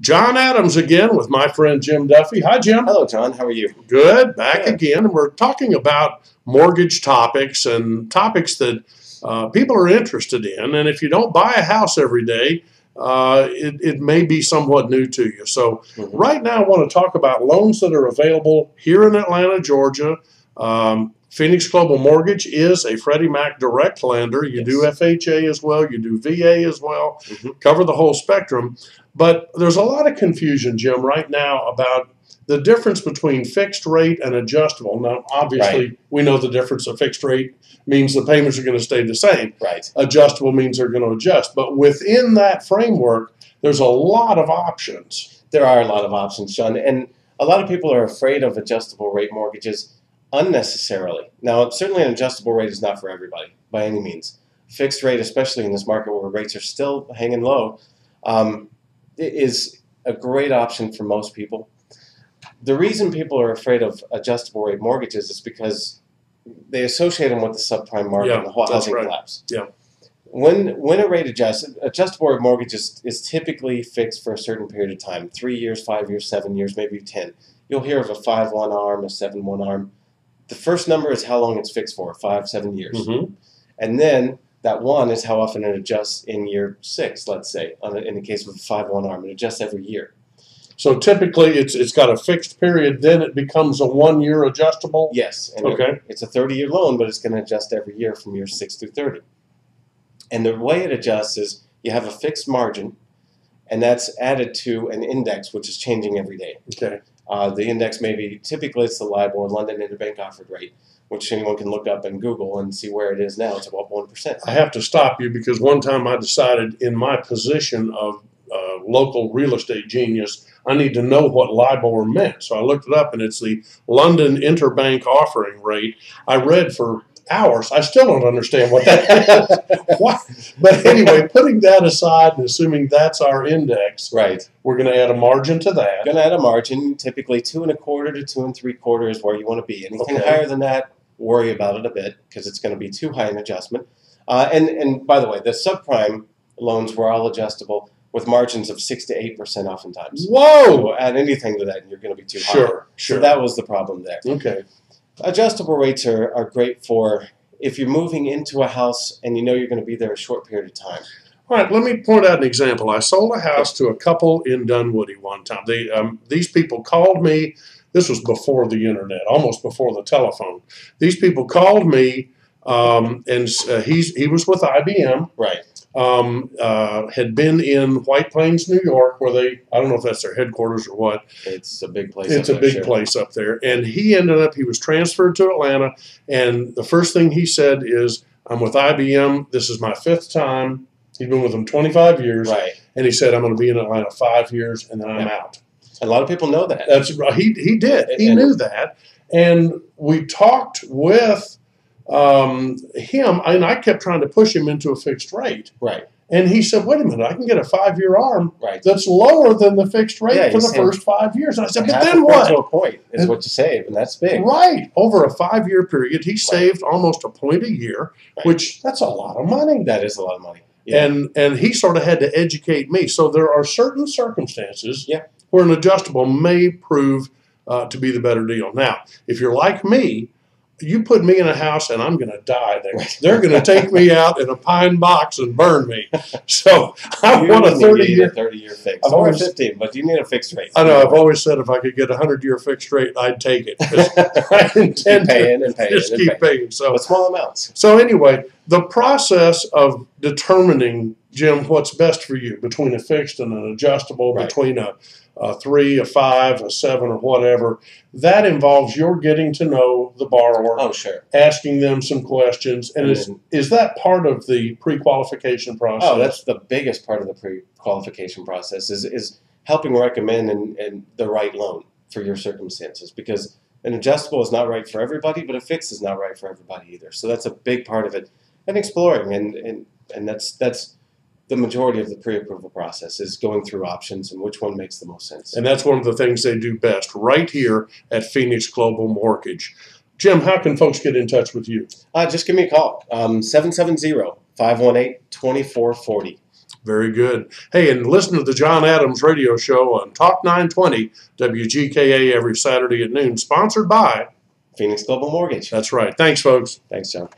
John Adams again with my friend Jim Duffy. Hi, Jim. Hello, John. How are you? Good. Back again. We're talking about mortgage topics and topics that people are interested in. And if you don't buy a house every day, it may be somewhat new to you. So right now I want to talk about loans that are available here in Atlanta, Georgia. Phoenix Global Mortgage is a Freddie Mac direct lender. You do FHA as well. You do VA as well. Cover the whole spectrum. But there's a lot of confusion, Jim, right now about the difference between fixed rate and adjustable. Now, obviously, we know the difference. A fixed rate means the payments are going to stay the same. Adjustable means they're going to adjust. But within that framework, there's a lot of options. There are a lot of options, John. And a lot of people are afraid of adjustable rate mortgages unnecessarily. Now, certainly an adjustable rate is not for everybody by any means. Fixed rate, especially in this market where rates are still hanging low, is a great option for most people. The reason people are afraid of adjustable rate mortgages is because they associate them with the subprime market and the whole housing collapse. When a rate adjusts, adjustable rate mortgage is typically fixed for a certain period of time, 3 years, 5 years, 7 years, maybe 10. You'll hear of a 5-1 ARM, a 7-1 ARM. The first number is how long it's fixed for, 5, 7 years. And then that 1 is how often it adjusts in year 6, let's say, in the case of a 5-1 ARM. It adjusts every year. So typically it's got a fixed period, then it becomes a 1-year adjustable? Yes. And it's a 30-year loan, but it's going to adjust every year from year 6 through 30. And the way it adjusts is you have a fixed margin, and that's added to an index, which is changing every day. The index typically it's the LIBOR, London Interbank Offered Rate, which anyone can look up and Google and see where it is now. It's about 1%. I have to stop you because one time I decided in my position of local real estate genius, I need to know what LIBOR meant. So I looked it up, and it's the London Interbank Offering Rate. I read for hours. I still don't understand what that is. What? But anyway, putting that aside and assuming that's our index, we're going to add a margin to that. Going to add a margin, typically 2.25 to 2 3/4 is where you want to be. Anything higher than that, worry about it a bit because it's going to be too high an adjustment. And by the way, the subprime loans were all adjustable with margins of 6 to 8% oftentimes. Whoa! So add anything to that and you're going to be too high. So that was the problem there. Adjustable rates are great for if you're moving into a house and you know you're going to be there a short period of time. All right, let me point out an example. I sold a house to a couple in Dunwoody one time. These people called me. This was before the internet, almost before the telephone. These people called me, and he was with IBM. Had been in White Plains, New York, where I don't know if that's their headquarters or what. It's a big place. It's a big place up there. And he was transferred to Atlanta, and the first thing he said is, I'm with IBM. This is my 5th time. He's been with them 25 years. And he said, I'm going to be in Atlanta 5 years, and then I'm out. A lot of people know that. That's right. He did. He knew that. And we talked with him, and I kept trying to push him into a fixed rate. And he said, wait a minute, I can get a 5-year ARM that's lower than the fixed rate for the first 5 years. And I said, but then what? To a point is what you save, and that's big. Over a 5-year period, he saved almost a point a year, which that's a lot of money. That is a lot of money. And he sort of had to educate me. So there are certain circumstances where an adjustable may prove to be the better deal. Now, if you're like me, you put me in a house and I'm going to die there. They're going to take me out in a pine box and burn me. So I want a 30-year fix. Or 15, but you need a fixed rate. I know. I've always said if I could get a 100-year fixed rate, I'd take it. I intend to just keep paying. But small amounts. So anyway, the process of determining, Jim, what's best for you between a fixed and an adjustable, between a 3, a 5, a 7, or whatever, that involves your getting to know the borrower, asking them some questions, and is that part of the pre-qualification process? Oh, that's the biggest part of the pre-qualification process is helping recommend and the right loan for your circumstances, because an adjustable is not right for everybody, but a fixed is not right for everybody either. So that's a big part of it, and exploring, and that's the majority of the pre-approval process is going through options and which one makes the most sense. And that's one of the things they do best right here at Phoenix Global Mortgage. Jim, how can folks get in touch with you? Just give me a call, 770-518-2440. Very good. Hey, and listen to the John Adams radio show on Talk 920 WGKA every Saturday at noon, sponsored by Phoenix Global Mortgage. That's right. Thanks, folks. Thanks, John.